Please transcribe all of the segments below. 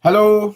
Hello,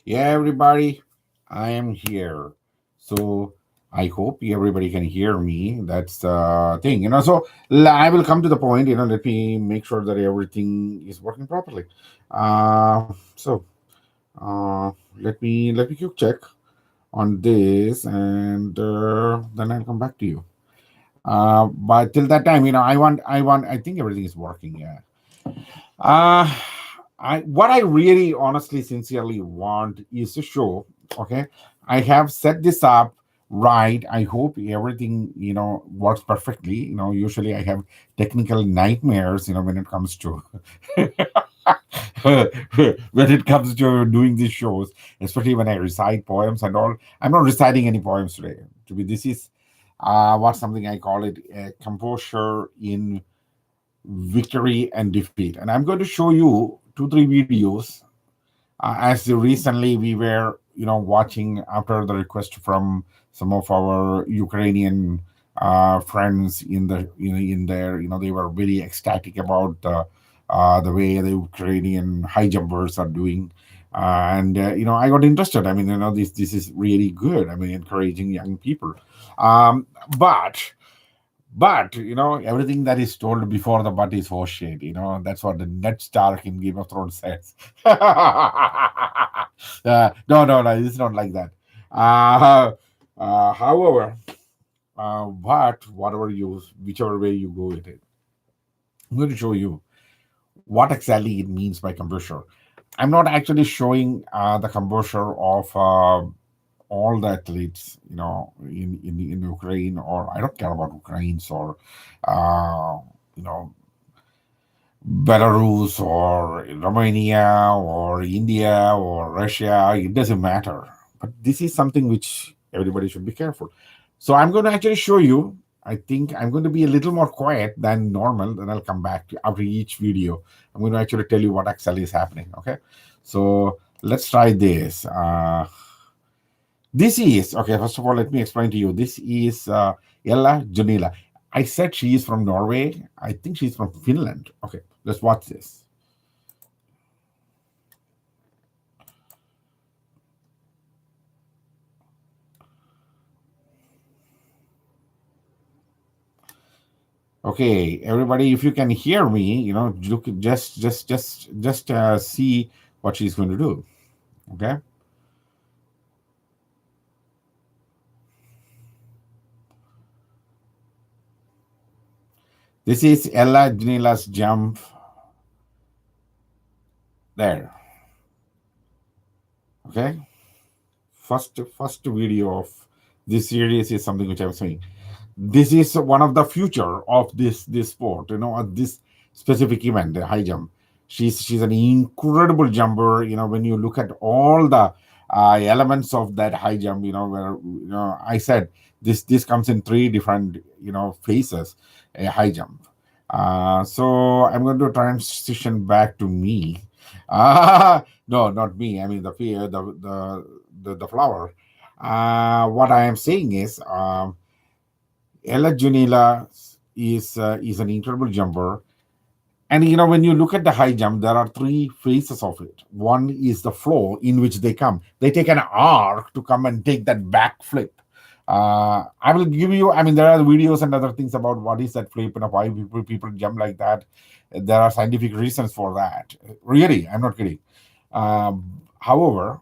yeah, everybody. I am here. So I hope everybody can hear me. That's the thing, So I will come to the point. Let me make sure that everything is working properly. So let me quick check on this, and then I'll come back to you. But till that time, I think everything is working. Yeah. Uh, what I really, honestly, sincerely want is to show. Okay, I have set this up right. I hope everything works perfectly. Usually I have technical nightmares. When it comes to when it comes to doing these shows, especially when I recite poems and all. I'm not reciting any poems today. To be this is what something I call it composure in victory and defeat. And I'm going to show you two, three videos as recently we were, watching after the request from some of our Ukrainian friends in there, they were very ecstatic about the way the Ukrainian high jumpers are doing. And I got interested. I mean, this is really good. I mean, encouraging young people. Um, but everything that is told before the but is horseshit. That's what the Ned Stark in Game of Thrones says. No, it's not like that. However, but whichever way you go with it, I'm going to show you what exactly it means by composure. I'm not actually showing the composure of all the athletes, in Ukraine, or I don't care about Ukraine's or uh, you know Belarus or Romania or India or Russia. It doesn't matter. But this is something which everybody should be careful. So I'm going to actually show you. I think I'm going to be a little more quiet than normal. Then I'll come back to after each video. I'm going to actually tell you what actually is happening. Okay. So let's try this. This is okay. First of all, let me explain to you. This is Ella Janila. I said she is from Norway. I think she's from Finland. Okay, let's watch this. Okay, everybody, if you can hear me, look, just see what she's going to do. Okay. This is Ella Janila's jump there. Okay. First video of this series is something which I'm saying. This is one of the future of this sport. This specific event, the high jump. She's an incredible jumper. When you look at all the elements of that high jump, where I said this comes in three different phases, a high jump. So I'm going to transition back to me. No, not me. I mean the flower. What I am saying is, Ella Junila is an incredible jumper. And when you look at the high jump, there are three phases of it. One is the flow in which they come. They take an arc to come and take that back flip. I will give you. I mean, there are videos and other things about what is that flip and why people jump like that. There are scientific reasons for that. Really, I'm not kidding. However,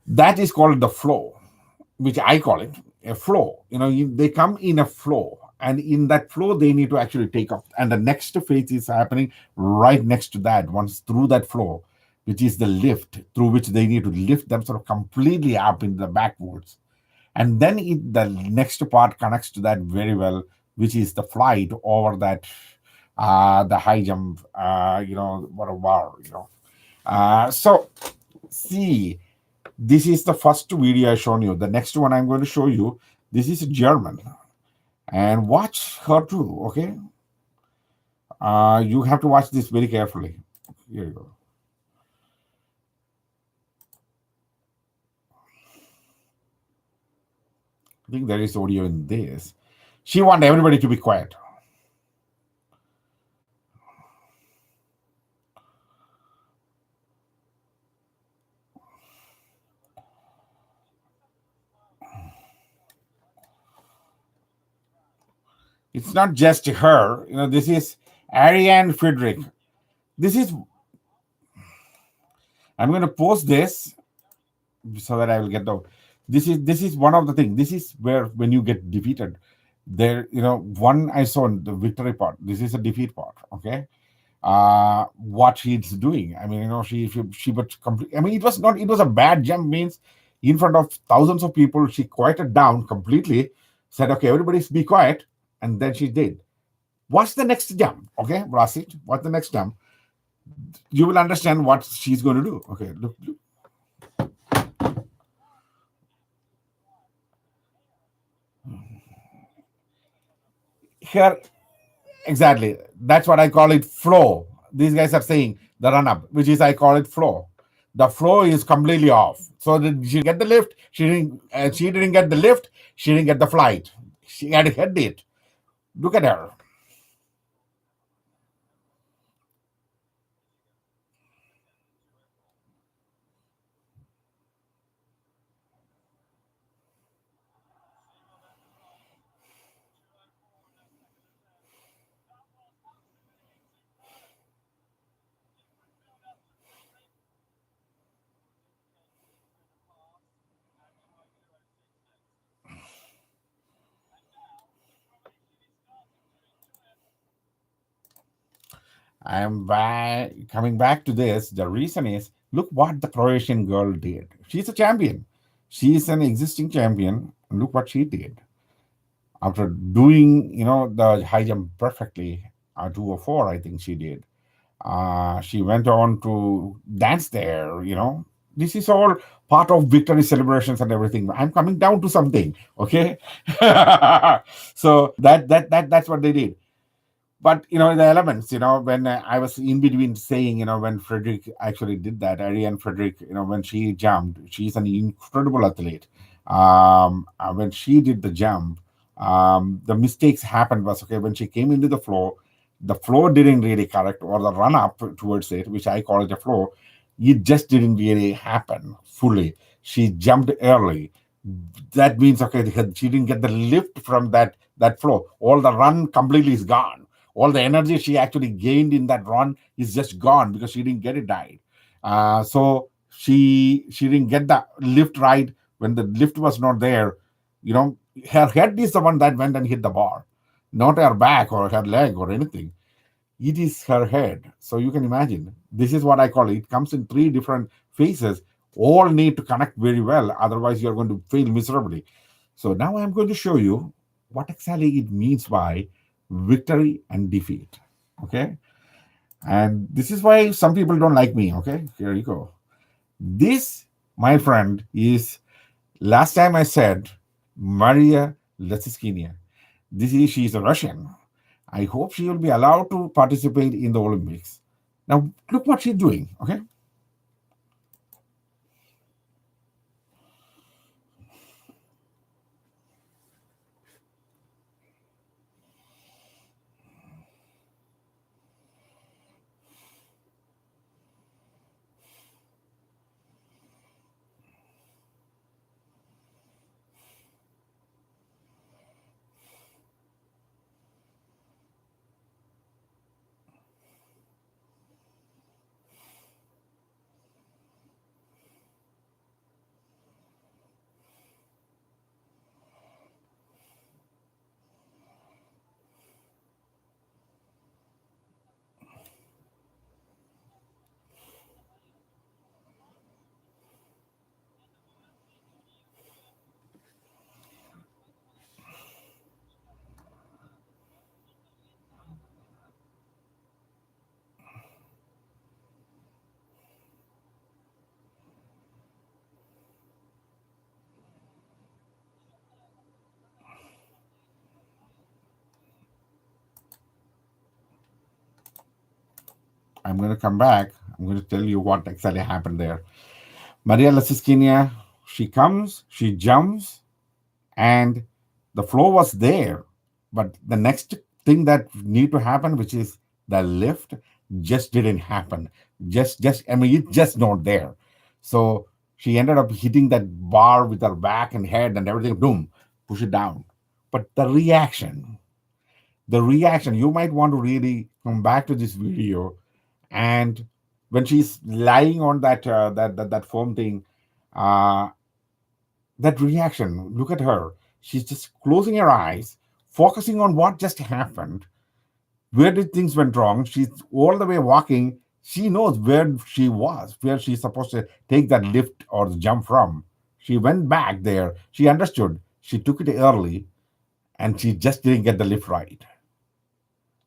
that is called the flow, which I call it a flow. They come in a flow, and in that flow, they need to actually take off. And the next phase is happening right next to that, once through that flow, which is the lift, through which they need to lift themselves completely up in the backwards. And then the next part connects to that very well, which is the flight over that, the high jump, what a bar, So, see, this is the first video I shown you. The next one I'm going to show you. This is German, and watch her too. Okay, you have to watch this very carefully. Here you go. I think there is audio in this. She want everybody to be quiet. It's not just her. This is Ariane Friedrich. This is I'm going to post this so that I will get the. This is one of the things. This is where when you get defeated, there one I saw in the victory part. This is a defeat part. Okay, what she's doing. I mean, she but complete. I mean, it was a bad jump. Means in front of thousands of people, she quieted down completely. Said, "Okay, everybody, be quiet," and then she did. What's the next jump? Okay, Rasit, what's the next jump? You will understand what she's going to do. Okay, look here. Exactly. That's what I call it flow. These guys are saying the run up, which is I call it flow. The flow is completely off. So she didn't get the lift. She didn't get the lift. She didn't get the flight. She had hit it. Look at her. Coming back to this. The reason is look what the Croatian girl did. She's a champion. She's an existing champion. Look what she did after doing the high jump perfectly. 204, I think she did. She went on to dance there. This is all part of victory celebrations and everything. I'm coming down to something, okay? So that's what they did. But the elements, when I was in between saying, when Frederick actually did that, Ariane Frederick, when she jumped, she's an incredible athlete. When she did the jump, the mistakes happened was okay when she came into the flow didn't really correct, or the run up towards it, which I call it a flow. It just didn't really happen fully. She jumped early. That means okay, she didn't get the lift from that flow. All the run completely is gone. All the energy she actually gained in that run is just gone because she didn't get it right. So she didn't get the lift right. When the lift was not there, you know her head is the one that went and hit the bar, not her back or her leg or anything. It is her head. So you can imagine. This is what I call it. It comes in three different phases. All need to connect very well. Otherwise, you're going to fail miserably. So now I'm going to show you what exactly it means by victory and defeat. Okay. And this is why some people don't like me. Okay. Here you go. This, my friend, is last time I said Maria Lesiskina. She's a Russian. I hope she will be allowed to participate in the Olympics. Now, look what she's doing. Okay, I'm going to come back. I'm going to tell you what exactly happened there. Maria Lesiskina, she comes, she jumps, and the flow was there. But the next thing that need to happen, which is the lift, just didn't happen. Just I mean, it's just not there. So she ended up hitting that bar with her back and head and everything. Boom, push it down. But the reaction. The reaction, you might want to really come back to this video, and when she's lying on that foam thing, uh, that reaction, look at her. She's just closing her eyes, focusing on what just happened. Where did things went wrong? She's all the way walking. She knows where she was, where she's supposed to take that lift or the jump from. She went back there. She understood. She took it early, and she just didn't get the lift right.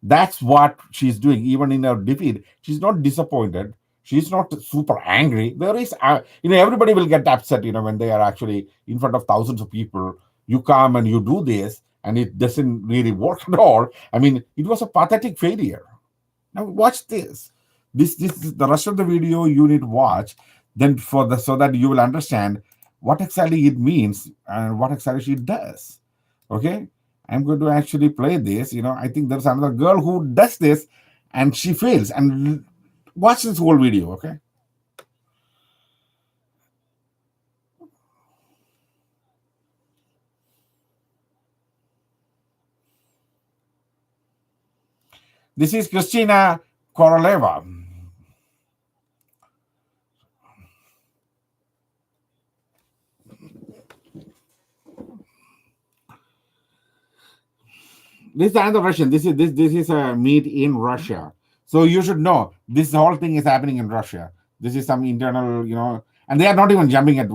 That's what she's doing. Even in her defeat, she's not disappointed. She's not super angry. There is, everybody will get upset, when they are actually in front of thousands of people. You come and you do this, and it doesn't really work at all. I mean, it was a pathetic failure. Now watch this. This is the rest of the video you need to watch. Then for the so that you will understand what exactly it means and what exactly she does. Okay, I'm going to actually play this. I think there's another girl who does this, and she fails. And watch this whole video. Okay, this is Christina Koroleva. This is another Russian. This is a meet in Russia. So you should know this whole thing is happening in Russia. This is some internal, and they are not even jumping at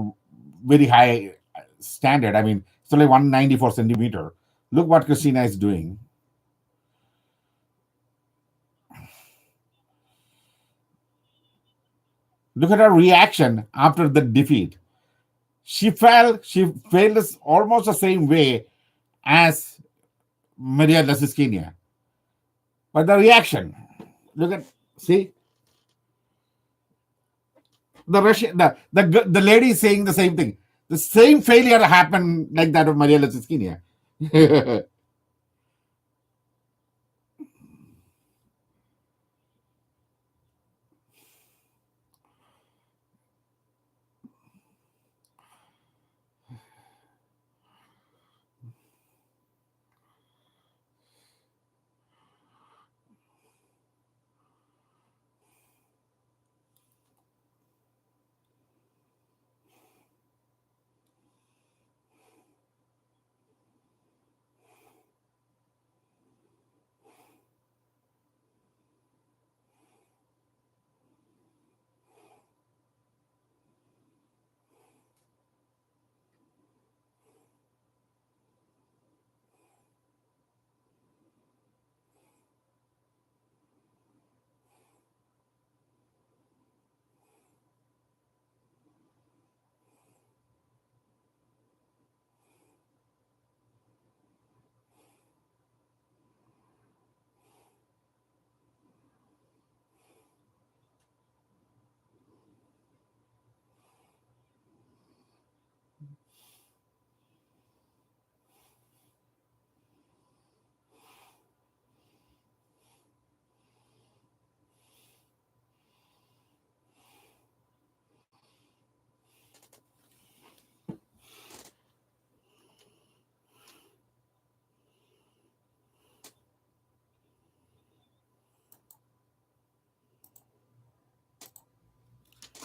very high standard. I mean, it's only 194 centimeter. Look what Christina is doing. Look at her reaction after the defeat. She fell. She failed almost the same way as Maria Lasiskina. But the reaction, look at, see, the Russian, the lady is saying the same thing. The same failure happened like that of Maria Lasiskina.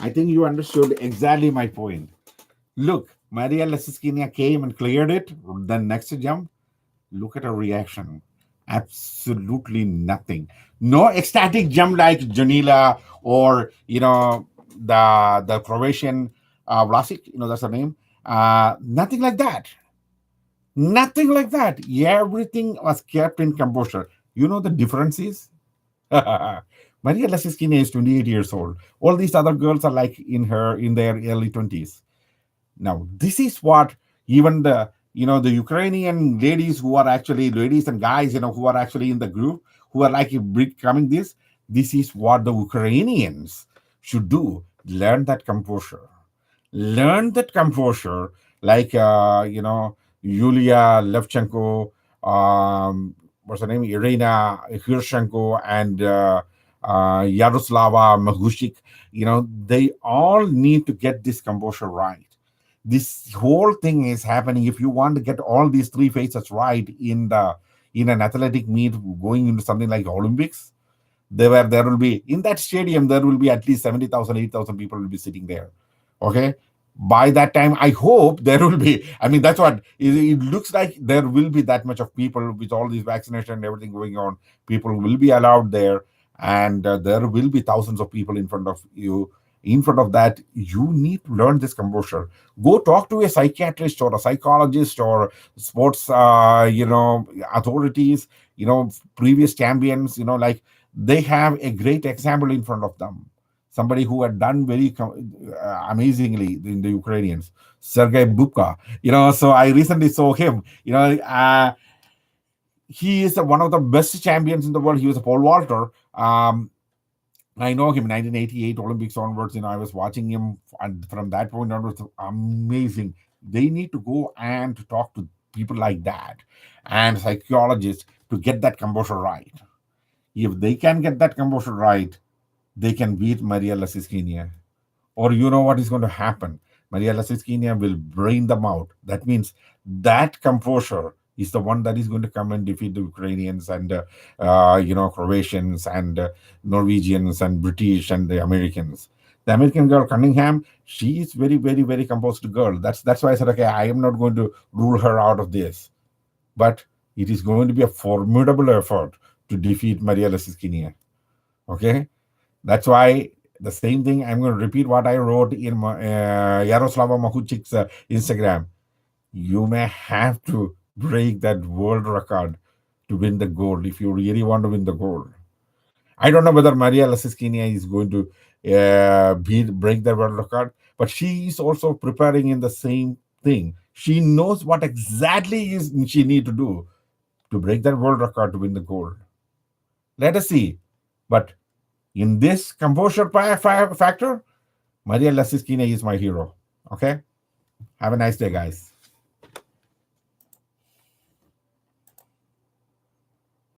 I think you understood exactly my point. Look, Maria Lasiskina came and cleared it. The next jump, look at her reaction. Absolutely nothing. No ecstatic jump like Janila or the Croatian Vlasic. That's her name. Nothing like that. Nothing like that. Everything was kept in composure. You know the difference is Maria Lasiskina is 28 years old. All these other girls are like in their early 20s. Now, this is what even the Ukrainian ladies who are actually ladies and guys, who are actually in the group, who are like becoming this. This is what the Ukrainians should do. Learn that composure. Learn that composure, like Yulia Levchenko, what's her name, Irina Hirshenko, and Yaroslava Mahushik. They all need to get this composure right. This whole thing is happening. If you want to get all these three phases right in in an athletic meet going into something like Olympics, there will be in that stadium there will be at least 70,000, 8,000 people will be sitting there. Okay, by that time I hope there will be, I mean that's what it looks like, there will be that much of people with all these vaccination and everything going on. People will be allowed there, and there will be thousands of people in front of you. In front of that, you need to learn this composure. Go talk to a psychiatrist or a psychologist or sports authorities, previous champions, like they have a great example in front of them. Somebody who had done very amazingly in the Ukrainians, Sergei Bubka. So I recently saw him. He is one of the best champions in the world. He was a pole vaulter. I know him 1988 Olympics onwards. I was watching him, and from that point onwards, amazing. They need to go and to talk to people like that and psychologists to get that composure right. If they can get that composure right, they can beat Maria Lasiskina. Or you know what is going to happen? Maria Lasiskina will brain them out. That means that composure is the one that is going to come and defeat the Ukrainians and Croatians and Norwegians and British and the Americans. The American girl Cunningham, she is very, very, very composed girl. That's why I said, okay, I am not going to rule her out of this. But it is going to be a formidable effort to defeat Maria Lasiskina. Okay, that's why the same thing. I'm going to repeat what I wrote in Yaroslava Mahuchik's Instagram. You may have to break that world record to win the gold if you really want to win the gold. I don't know whether Maria Lasiskina is going to break the world record, but she is also preparing in the same thing. She knows what exactly is she need to do to break that world record to win the gold. Let us see. But in this composure factor, Maria Lasiskina is my hero. Okay? Have a nice day, guys.